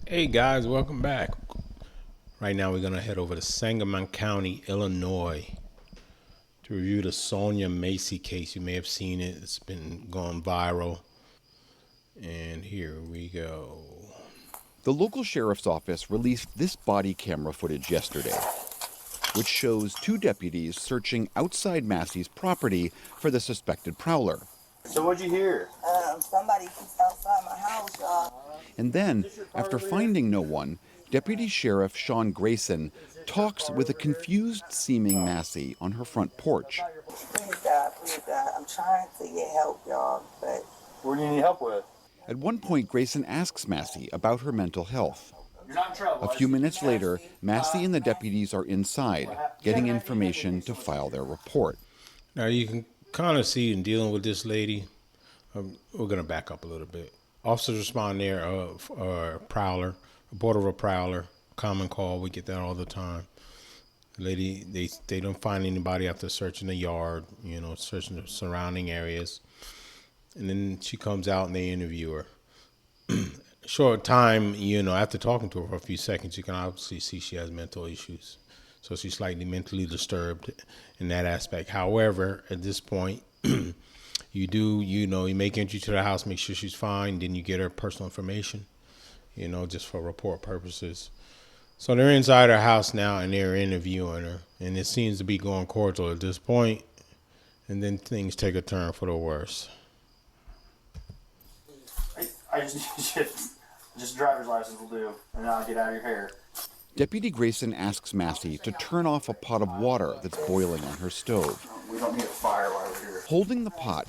Hey guys, welcome back. Right now we're gonna head over to Sangamon County, Illinois to review the Sonia Massey case. You may have seen it, it's been going viral. And here we go. The local sheriff's office released this body camera footage yesterday, which shows two deputies searching outside Massey's property for the suspected prowler. So what'd you hear? Somebody keeps outside my house, y'all. And then, after finding no one, Deputy Sheriff Sean Grayson talks with a confused-seeming Massey on her front porch. Please God, I'm trying to get help, y'all, but... What do you need help with? At one point, Grayson asks Massey about her mental health. You're not in trouble. A few minutes later, Massey and the deputies are inside, getting information to file their report. Now you can kind of see in dealing with this lady, we're gonna back up a little bit. Officers respond there of a prowler, report of a prowler, common call, we get that all the time. Lady, they don't find anybody after searching the yard, searching the surrounding areas. And then she comes out and they interview her. Short time, after talking to her for a few seconds, you can obviously see she has mental issues. So she's slightly mentally disturbed in that aspect. However, at this point, you make entry to the house, make sure she's fine, then you get her personal information, just for report purposes. So they're inside her house now and they're interviewing her. And it seems to be going cordial at this point. And then things take a turn for the worse. I just driver's license will do, and then I'll get out of your hair. Deputy Grayson asks Massey to turn off a pot of water that's boiling on her stove. We don't need a fire while we're here. Holding the pot,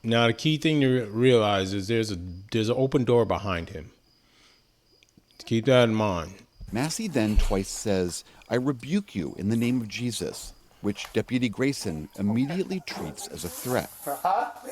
Now the key thing to realize is there's an open door behind him. Keep that in mind. Massey then twice says, "I rebuke you in the name of Jesus," which Deputy Grayson immediately treats as a threat. Where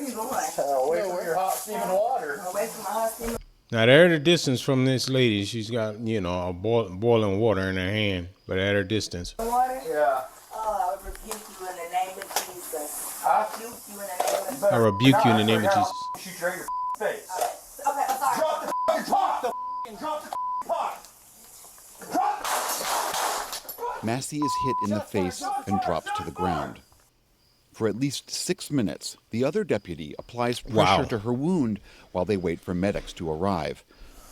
you going? Away from your hot steaming water. Away from my husband. Now they're at a distance from this lady. She's got, a boiling water in her hand, but at her distance. Water? Yeah. Oh, I rebuke you in the name of Jesus. Huh? I rebuke you in the name of I rebuke you in the name of Jesus. Shoot you right in your face. Okay, I'm sorry. Drop the pot! Drop the pot! Drop Massey is hit in the face and drops to the ground. For at least 6 minutes, the other deputy applies pressure to her wound while they wait for medics to arrive.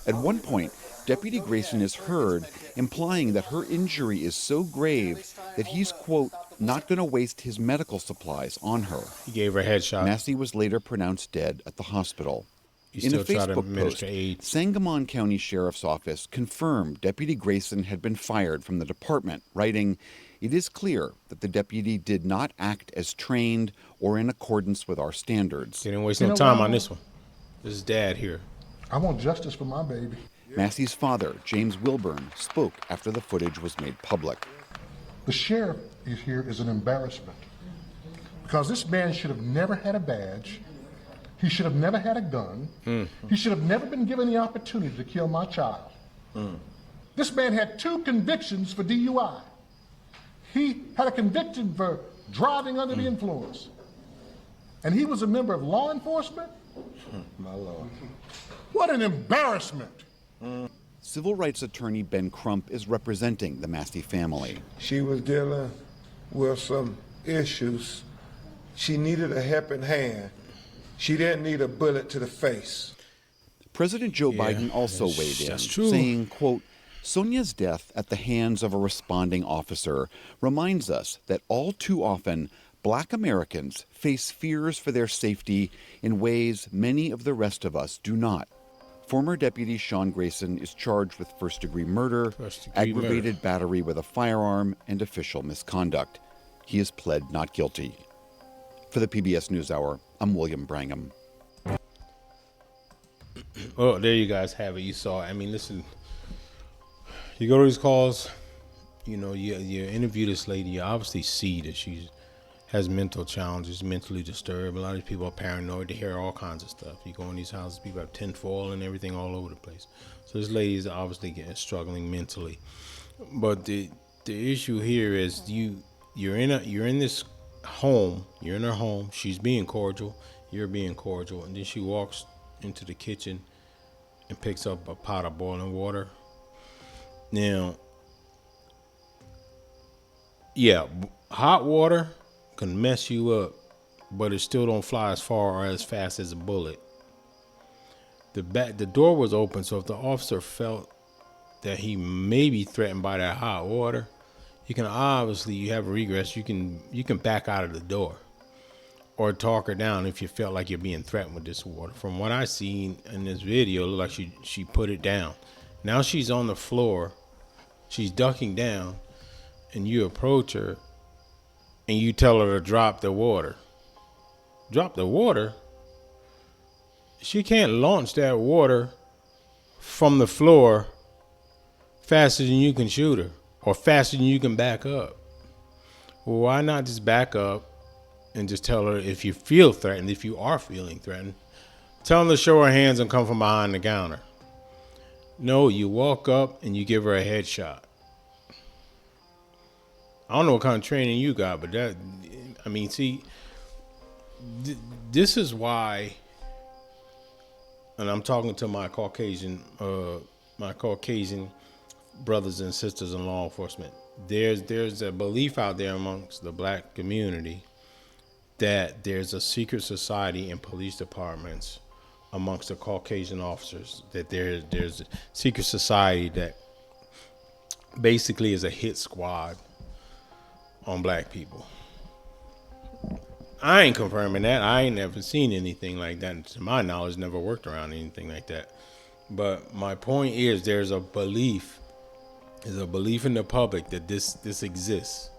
At one point, Deputy Grayson is heard implying that her injury is so grave that he's, quote, not going to waste his medical supplies on her. He gave her a headshot. Massey was later pronounced dead at the hospital. He In a still tried to Facebook administer post, aid. Sangamon County Sheriff's Office confirmed Deputy Grayson had been fired from the department, writing, "It is clear that the deputy did not act as trained or in accordance with our standards." Didn't waste no time on this one. This is Dad here. I want justice for my baby. Massey's father, James Wilburn, spoke after the footage was made public. The sheriff is here is an embarrassment because this man should have never had a badge. He should have never had a gun. He should have never been given the opportunity to kill my child. This man had 2 convictions for DUI. He had a conviction for driving under the influence. And he was a member of law enforcement? My Lord. What an embarrassment. Civil rights attorney Ben Crump is representing the Massey family. She was dealing with some issues. She needed a helping hand. She didn't need a bullet to the face. President Joe Biden also weighed in, that's true. saying, quote, "Sonia's death at the hands of a responding officer reminds us that all too often Black Americans face fears for their safety in ways many of the rest of us do not." Former Deputy Sean Grayson is charged with first-degree murder, aggravated battery with a firearm, and official misconduct. He has pled not guilty. For the PBS NewsHour, I'm William Brangham. Well, there you guys have it. You saw it. I mean, listen, you go to these calls, you interview this lady, you obviously see that she has mental challenges, mentally disturbed. A lot of these people are paranoid. They hear all kinds of stuff. You go in these houses, people have tinfoil and everything all over the place. So this lady is obviously struggling mentally. But the issue here is you're in this home, you're in her home, she's being cordial, you're being cordial, and then she walks into the kitchen and picks up a pot of boiling water Now, yeah, hot water can mess you up, but it still don't fly as far or as fast as a bullet. The door was open, so if the officer felt that he may be threatened by that hot water, you can obviously, you have regress, you can back out of the door or talk her down if you felt like you're being threatened with this water. From what I seen in this video, it looked like she put it down. Now she's on the floor, she's ducking down, and you approach her and you tell her to drop the water. Drop the water? She can't launch that water from the floor faster than you can shoot her or faster than you can back up. Well, why not just back up and just tell her if you feel threatened, if you are feeling threatened, tell them to show her hands and come from behind the counter. No, you walk up and you give her a headshot. I don't know what kind of training you got, but see, this is why, and I'm talking to my Caucasian brothers and sisters in law enforcement. There's a belief out there amongst the black community that there's a secret society in police departments amongst the Caucasian officers, that there's a secret society that basically is a hit squad on black people. I ain't confirming that. I ain't never seen anything like that. To my knowledge, never worked around anything like that. But my point is, there's a belief in the public that this exists.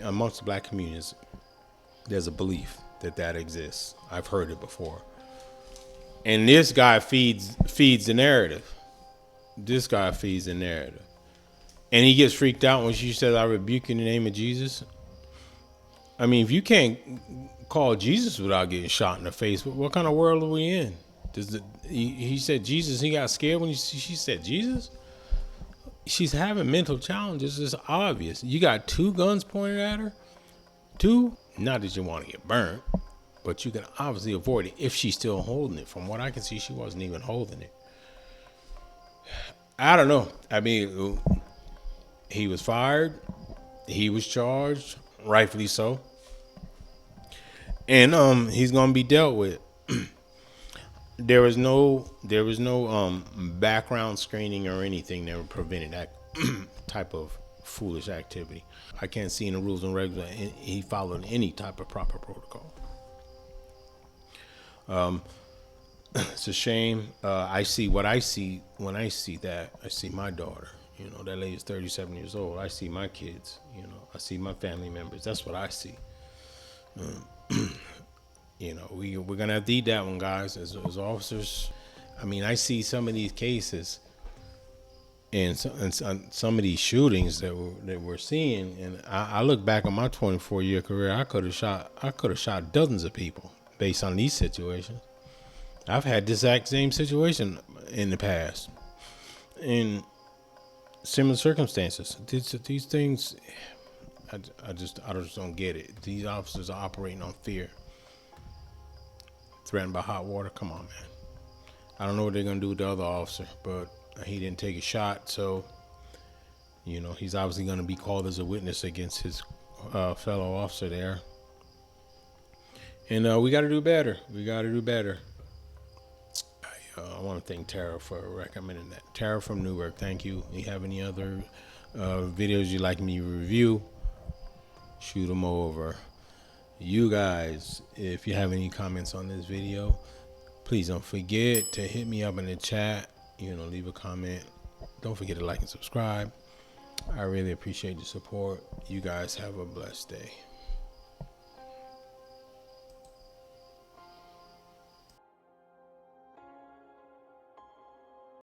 Amongst the black communities, there's a belief that exists. I've heard it before. And this guy feeds the narrative. This guy feeds the narrative. And he gets freaked out when she says, "I rebuke you in the name of Jesus." I mean, if you can't call Jesus without getting shot in the face, what kind of world are we in? He said Jesus, he got scared when she said Jesus? She's having mental challenges. It's obvious. You got 2 guns pointed at her. 2? Not that you want to get burnt, but you can obviously avoid it if she's still holding it. From what I can see, she wasn't even holding it. I don't know. I mean, he was fired. He was charged, rightfully so. And he's gonna be dealt with. There was no background screening or anything that prevented that type of foolish activity. I can't see in the rules and regulations he followed any type of proper protocol. It's a shame. I see what I see when I see that. I see my daughter. You know, that lady's 37 years old. I see my kids. You know, I see my family members. That's what I see. You know, we're gonna have to eat that one, guys. As officers, I mean, I see some of these cases and some of these shootings that we're seeing, and I look back on my 24-year career. I could have shot dozens of people based on these situations. I've had this exact same situation in the past, in similar circumstances. These things, I just don't get it. These officers are operating on fear. Threatened by hot water. Come on, man. I don't know what they're gonna do with the other officer, but he didn't take a shot, so you know he's obviously gonna be called as a witness against his fellow officer there. And we got to do better. I want to thank Tara for recommending that. Tara from Newark, thank you. You have any other videos you'd like me to review? Shoot them over. You guys, if you have any comments on this video, please don't forget to hit me up in the chat. You know, leave a comment. Don't forget to like and subscribe. I really appreciate the support. You guys have a blessed day.